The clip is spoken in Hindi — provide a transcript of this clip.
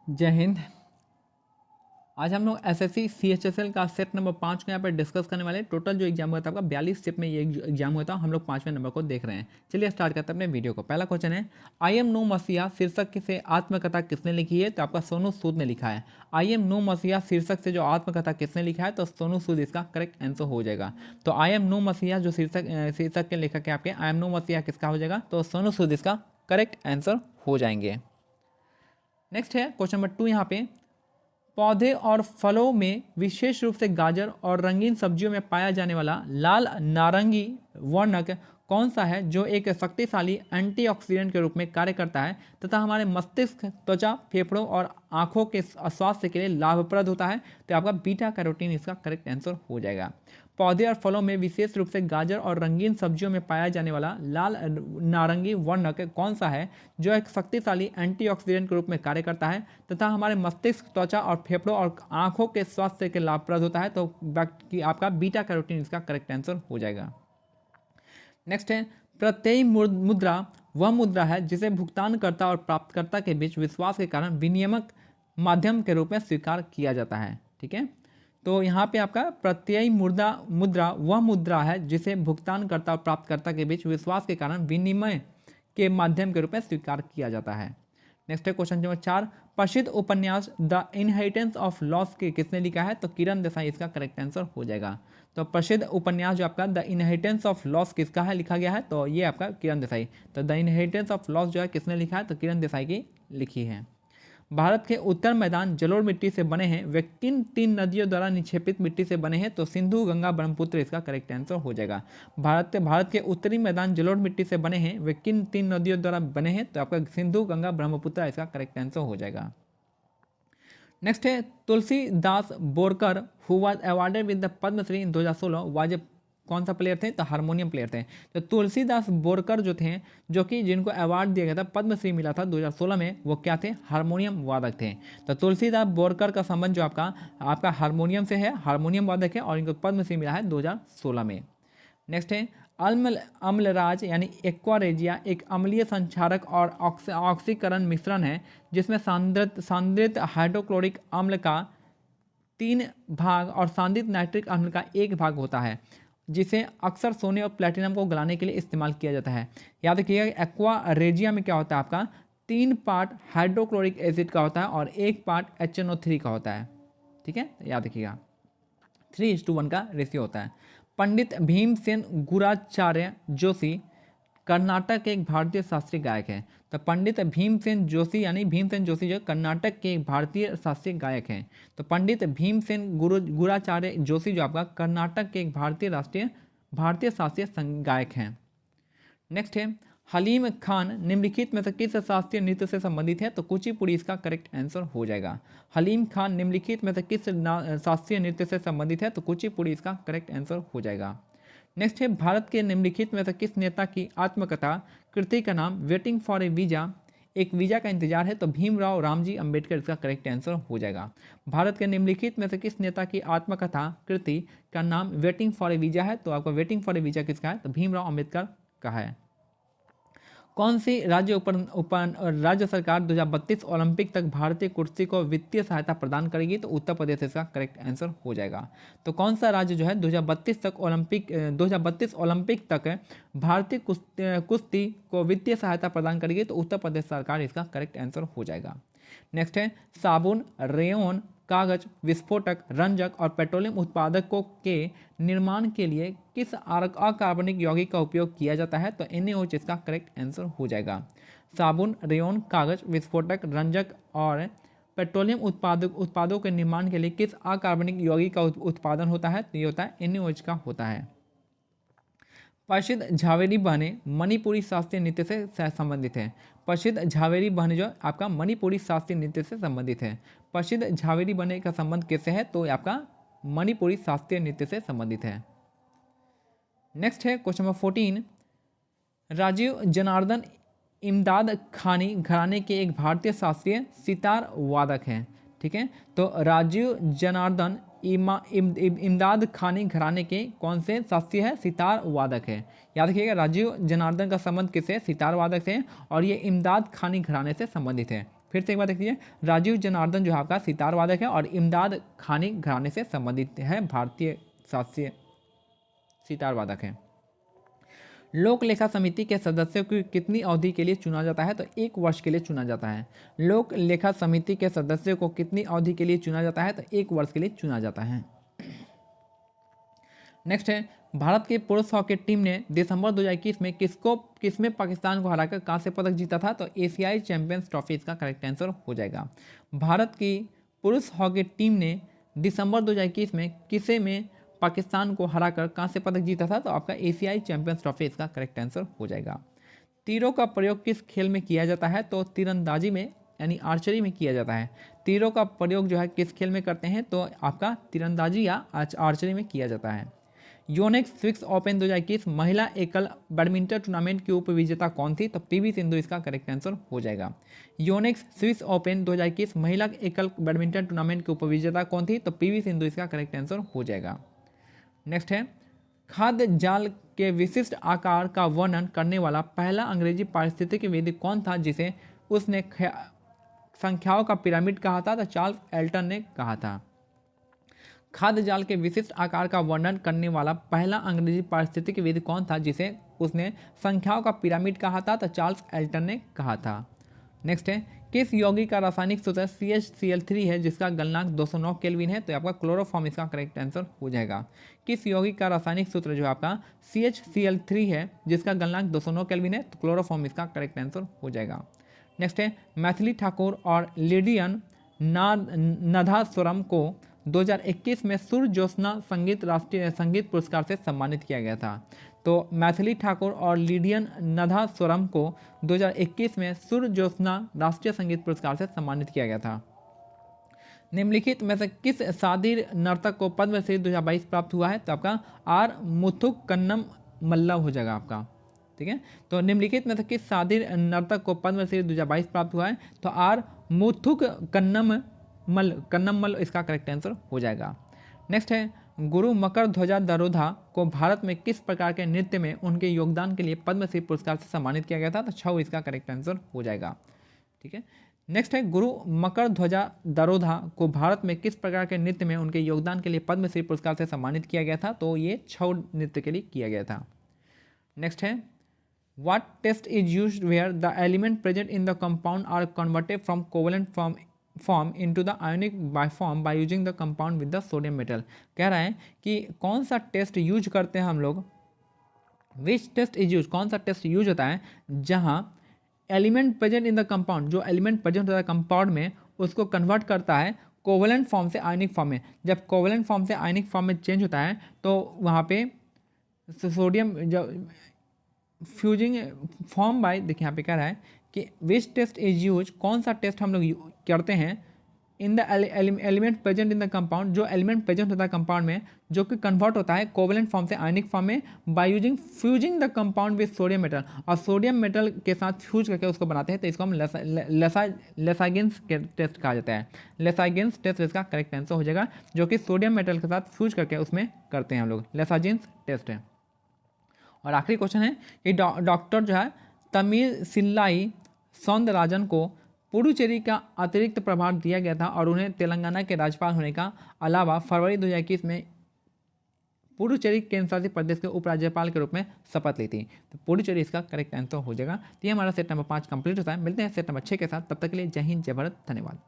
जय हिंद। आज हम लोग एसएससी सीएचएसएल का सेट नंबर 5 को यहाँ पर डिस्कस करने वाले हैं। टोटल जो एग्जाम हुआ था आपका 42 सेट में ये एग्जाम हुआ था। हम लोग 5वें नंबर को देख रहे हैं। चलिए स्टार्ट करते हैं अपने वीडियो को। पहला क्वेश्चन है, आई एम नो मसीहा शीर्षक से आत्मकथा किसने लिखी है? तो आपका सोनू सूद ने लिखा है। आई एम नो मसीहा शीर्षक से जो आत्मकथा किसने लिखा है? तो सोनू सूद इसका करेक्ट आंसर हो जाएगा। तो आई एम नो मसीहा जो शीर्षक के लेखक है आपके, आई एम नो मसीहा किसका हो जाएगा? तो सोनू सूद इसका करेक्ट आंसर हो जाएंगे। नेक्स्ट है क्वेश्चन नंबर 2 यहाँ पे, पौधे और फलों में विशेष रूप से गाजर और रंगीन सब्जियों में पाया जाने वाला लाल नारंगी वर्णक कौन सा है जो एक शक्तिशाली एंटीऑक्सीडेंट के रूप में कार्य करता है तथा हमारे मस्तिष्क, त्वचा, फेफड़ों और आंखों के स्वास्थ्य के लिए लाभप्रद होता है? तो आपका बीटा कैरोटीन इसका करेक्ट आंसर हो जाएगा। पौधे और फलों में विशेष रूप से गाजर और रंगीन सब्जियों में पाया जाने वाला लाल नारंगी वर्णक कौन सा है जो एक शक्तिशाली एंटीऑक्सीडेंट के रूप में कार्य करता है तथा हमारे मस्तिष्क, त्वचा और फेफड़ों और आंखों के स्वास्थ्य के लाभप्रद होता है? तो आपका बीटा कैरोटीन इसका करेक्ट आंसर हो जाएगा। नेक्स्ट है, प्रत्ययी मुद्रा वह मुद्रा है जिसे भुगतानकर्ता और प्राप्तकर्ता के बीच विश्वास के कारण विनिमयक माध्यम के रूप में स्वीकार किया जाता है। ठीक है, तो यहाँ पे आपका प्रत्ययी मुद्रा वह मुद्रा है जिसे भुगतानकर्ता और प्राप्तकर्ता के बीच विश्वास के कारण विनिमय के माध्यम के रूप में स्वीकार किया जाता है। नेक्स्ट है क्वेश्चन नंबर 4, प्रसिद्ध उपन्यास द इनहेरिटेंस ऑफ लॉस के किसने लिखा है? तो किरण देसाई इसका करेक्ट आंसर हो जाएगा। तो प्रसिद्ध उपन्यास जो आपका द इनहेरिटेंस ऑफ लॉस किसका है लिखा गया है? तो ये आपका किरण देसाई। तो द इनहेरिटेंस ऑफ लॉस जो है किसने लिखा है? तो किरण देसाई की लिखी है। भारत के उत्तर मैदान जलोढ़ मिट्टी से बने हैं, वे किन 3 नदियों द्वारा निक्षेपित मिट्टी से बने हैं? तो सिंधु, गंगा, ब्रह्मपुत्र इसका करेक्ट आंसर हो जाएगा। भारत के उत्तरी मैदान जलोढ़ मिट्टी से बने हैं, वे किन 3 नदियों द्वारा बने हैं? तो आपका सिंधु, गंगा, ब्रह्मपुत्र इसका करेक्ट आंसर हो जाएगा। नेक्स्ट है, Tulsidas Borkar who was awarded with the Padmashri in 2016 was कौन सा प्लेयर थे? तो हारमोनियम प्लेयर थे। तो तुलसीदास बोरकर जो थे, जो कि जिनको अवार्ड दिया गया था, पद्मश्री मिला था 2016 में, वो क्या थे? हारमोनियम वादक थे। तो तुलसीदास बोरकर का संबंध जो आपका हारमोनियम से है, हारमोनियम वादक है, और इनको पद्मश्री मिला है 2016 में। नेक्स्ट है, अम्लराज यानी एक्वारेजिया एक अम्लीय संक्षारक और ऑक्सीकरण मिश्रण है जिसमें सांद्रित हाइड्रोक्लोरिक अम्ल का 3 भाग और सांद्रित नाइट्रिक अम्ल का 1 भाग होता है, जिसे अक्सर सोने और प्लेटिनम को गलाने के लिए इस्तेमाल किया जाता है। याद रखिएगा, एक्वारेजिया में क्या होता है? आपका 3 पार्ट हाइड्रोक्लोरिक एसिड का होता है और 1 पार्ट HNO3 का होता है। ठीक है, याद रखिएगा, 3:1 का रेशियो होता है। पंडित भीमसेन गुराचार्य जोशी कर्नाटक के एक भारतीय शास्त्रीय गायक हैं। तो पंडित भीमसेन जोशी यानी भीमसेन जोशी जो कर्नाटक के एक भारतीय शास्त्रीय गायक हैं। तो पंडित भीमसेन गुराचार्य जोशी जो आपका कर्नाटक के एक भारतीय शास्त्रीय गायक हैं। नेक्स्ट है, हलीम खान निम्नलिखित में से किस शास्त्रीय नृत्य से संबंधित है? तो कुचिपुड़ी इसका करेक्ट आंसर हो जाएगा। हलीम खान निम्नलिखित में से किस शास्त्रीय नृत्य से संबंधित है? तो कुचिपुड़ी इसका करेक्ट आंसर हो जाएगा। नेक्स्ट है, भारत के निम्नलिखित में से किस नेता की आत्मकथा कृति का नाम वेटिंग फॉर ए वीजा, एक वीजा का इंतजार है? तो भीमराव रामजी अंबेडकर इसका करेक्ट आंसर हो जाएगा। भारत के निम्नलिखित में से किस नेता की आत्मकथा कृति का नाम वेटिंग फॉर ए वीजा है? तो आपका वेटिंग फॉर ए वीजा किसका है? तो भीमराव अंबेडकर का है। कौन सी राज्य सरकार 2032 ओलंपिक तक भारतीय कुश्ती को वित्तीय सहायता प्रदान करेगी? तो उत्तर प्रदेश इसका करेक्ट आंसर हो जाएगा। तो कौन सा राज्य जो है 2032 ओलंपिक तक भारतीय कुश्ती को वित्तीय सहायता प्रदान करेगी? तो उत्तर प्रदेश सरकार इसका करेक्ट आंसर हो जाएगा। नेक्स्ट है, साबुन, रेयन, कागज, विस्फोटक, रंजक और पेट्रोलियम उत्पादकों के निर्माण के लिए किस अकार्बनिक यौगिक का उपयोग किया जाता है? तो NaOH इसका करेक्ट आंसर हो जाएगा। साबुन, रेयन, कागज, विस्फोटक, रंजक और पेट्रोलियम उत्पादों के निर्माण के लिए किस अकार्बनिक यौगिक का उत्पादन होता है? तो ये होता है NaOH का होता है। प्रसिद्ध झावेरी बहने मणिपुरी शास्त्रीय नृत्य से संबंधित है। प्रसिद्ध झावेरी बहने जो आपका मणिपुरी शास्त्रीय नृत्य से संबंधित है। प्रसिद्ध झावेरी बहने का संबंध किससे है? तो आपका मणिपुरी शास्त्रीय नृत्य से संबंधित है। नेक्स्ट है क्वेश्चन नंबर 14, राजीव जनार्दन इमदाद खानी घराने के एक भारतीय शास्त्रीय सितार वादक हैं। ठीक है, तो राजीव जनार्दन इमदाद खानी घराने के कौन से शास्त्रीय है? सितार वादक है। याद रखिएगा, राजीव जनार्दन का संबंध किससे? सितार वादक से, और ये इमदाद खानी घराने से संबंधित है। फिर से एक बार देख लीजिए, राजीव जनार्दन जो है आपका सितार वादक है और इमदाद खानी घराने से संबंधित है, भारतीय शास्त्रीय सितार वादक है। लोक लेखा समिति के सदस्यों को कितनी अवधि के लिए चुना जाता है? तो 1 वर्ष के लिए चुना जाता है। लोक लेखा समिति के सदस्यों को कितनी अवधि के लिए चुना जाता है? तो 1 वर्ष के लिए चुना जाता है। नेक्स्ट है, भारत की पुरुष हॉकी टीम ने दिसंबर 2021 में किसमें पाकिस्तान को हराकर कांस्य पदक जीता था? तो एशियाई चैंपियंस ट्रॉफी इसका करेक्ट आंसर हो जाएगा। भारत की पुरुष हॉकी टीम ने दिसंबर 2021 में किसे में पाकिस्तान को हराकर कांस्य पदक जीता था? तो आपका एशियाई चैंपियंस ट्रॉफी इसका करेक्ट आंसर हो जाएगा। तीरों का प्रयोग किस खेल में किया जाता है? तो तीरंदाजी में यानी आर्चरी में किया जाता है। तीरों का प्रयोग जो है किस खेल में करते हैं? तो आपका तीरंदाजी या आर्चरी में किया जाता है। योनेक्स स्विस ओपन 2021 महिला एकल बैडमिंटन टूर्नामेंट की उपविजेता कौन थी? तो पीवी सिंधु इसका करेक्ट आंसर हो जाएगा। योनेक्स स्विस ओपन 2021 महिला एकल बैडमिंटन टूर्नामेंट की उपविजेता कौन थी? तो पीवी सिंधु इसका करेक्ट आंसर हो जाएगा। नेक्स्ट है, खाद्य जाल के विशिष्ट आकार का वर्णन करने वाला पहला अंग्रेजी पारिस्थितिकीविद कौन था जिसे उसने संख्याओं का पिरामिड कहा था? तो चार्ल्स एल्टन ने कहा था। खाद्य जाल के विशिष्ट आकार का वर्णन करने वाला पहला अंग्रेजी पारिस्थितिकीविद कौन था जिसे उसने संख्याओं का पिरामिड कहा था? तो चार्ल्स एल्टन ने कहा था। नेक्स्ट है, किस यौगिक का रासायनिक सूत्र CH-Cl3 है जिसका गलनांक 209 केल्विन है? तो आपका क्लोरोफॉर्म इसका करेक्ट आंसर हो जाएगा। किस यौगिक का रासायनिक सूत्र जो है आपका CH-Cl3 है जिसका गलनांक 209 केल्विन है? तो क्लोरोफॉर्म इसका करेक्ट आंसर हो जाएगा। नेक्स्ट है, मैथिली ठाकुर और लिडियन नदास्वरम को 2021 में सूर्य ज्योत्सना संगीत राष्ट्रीय संगीत पुरस्कार से सम्मानित किया गया था। तो मैथिली ठाकुर और लिडियन नदास्वरम को 2021 में सूर्य ज्योत्सना राष्ट्रीय संगीत पुरस्कार से सम्मानित किया गया था। निम्नलिखित में से किस सादिर नर्तक को पद्मश्री 2022 प्राप्त हुआ है? तो आपका आर मुथुकन्नम मल्ला हो जाएगा आपका, ठीक है। तो निम्नलिखित में से किस सादिर नर्तक को पद्मश्री 2022 प्राप्त हुआ है? तो आर मुथुकन्नमल इसका करेक्ट आंसर हो जाएगा। नेक्स्ट है, गुरु मकर ध्वजा दरोधा को भारत में किस प्रकार के नृत्य में उनके योगदान के लिए पद्मश्री पुरस्कार से सम्मानित किया गया था? तो छऊ इसका करेक्ट आंसर हो जाएगा, ठीक है। नेक्स्ट है, गुरु मकर ध्वजा दरोधा को भारत में किस प्रकार के नृत्य में उनके योगदान के लिए पद्मश्री पुरस्कार से सम्मानित किया गया था? तो ये छऊ नृत्य के लिए किया गया था। नेक्स्ट है, what test is used where the element present in the compound are converted from covalent form into the ionic form by using the compound with the sodium metal. कह रहा है कि कौन सा टेस्ट यूज करते हैं हम लोग, विच टेस्ट इज यूज, कौन सा टेस्ट यूज होता है जहां element present in the compound, जो एलिमेंट प्रेजेंट होता है कंपाउंड में उसको कन्वर्ट करता है कोवेलेंट फॉर्म से आयनिक फॉर्म में। जब कोवेलेंट फॉर्म से आयनिक फॉर्म में चेंज होता है तो वहाँ पे सोडियम जब फ्यूजिंग फॉर्म बाय, देखिए यहाँ पे कह रहा है कि विच टेस्ट इज यूज, कौन सा टेस्ट हम लोग करते हैं in the element present in the compound, जो एलिमेंट प्रेजेंट होता है कंपाउंड में जो कि कन्वर्ट होता है कोवेलेंट फॉर्म से आयनिक फॉर्म में by using fusing the compound with sodium metal, और सोडियम मेटल के साथ फ्यूज करके उसको बनाते हैं। तो इसको हम लेसाइगेंस टेस्ट कहा जाता है। लेसाइगेंस टेस्ट इसका करेक्ट आंसर हो जाएगा, जो कि सोडियम मेटल के साथ फ्यूज करके उसमें करते हैं हम लोग, लेसाइगेंस टेस्ट है। और आखिरी क्वेश्चन है कि डॉक्टर जो है तमिलसिल्लाई सौंदरराजन को पुडुचेरी का अतिरिक्त प्रभार दिया गया था और उन्हें तेलंगाना के राज्यपाल होने का अलावा फरवरी 2021 में पुडुचेरी केंद्र शासित प्रदेश के उपराज्यपाल के रूप में शपथ ली थी। तो पुडुचेरी इसका करेक्ट आंसर हो जाएगा। तो ये हमारा सेट नंबर 5 कंप्लीट होता है। मिलते हैं सेट नंबर 6 के साथ, तब तक के लिए जय हिंद, जय भारत, धन्यवाद।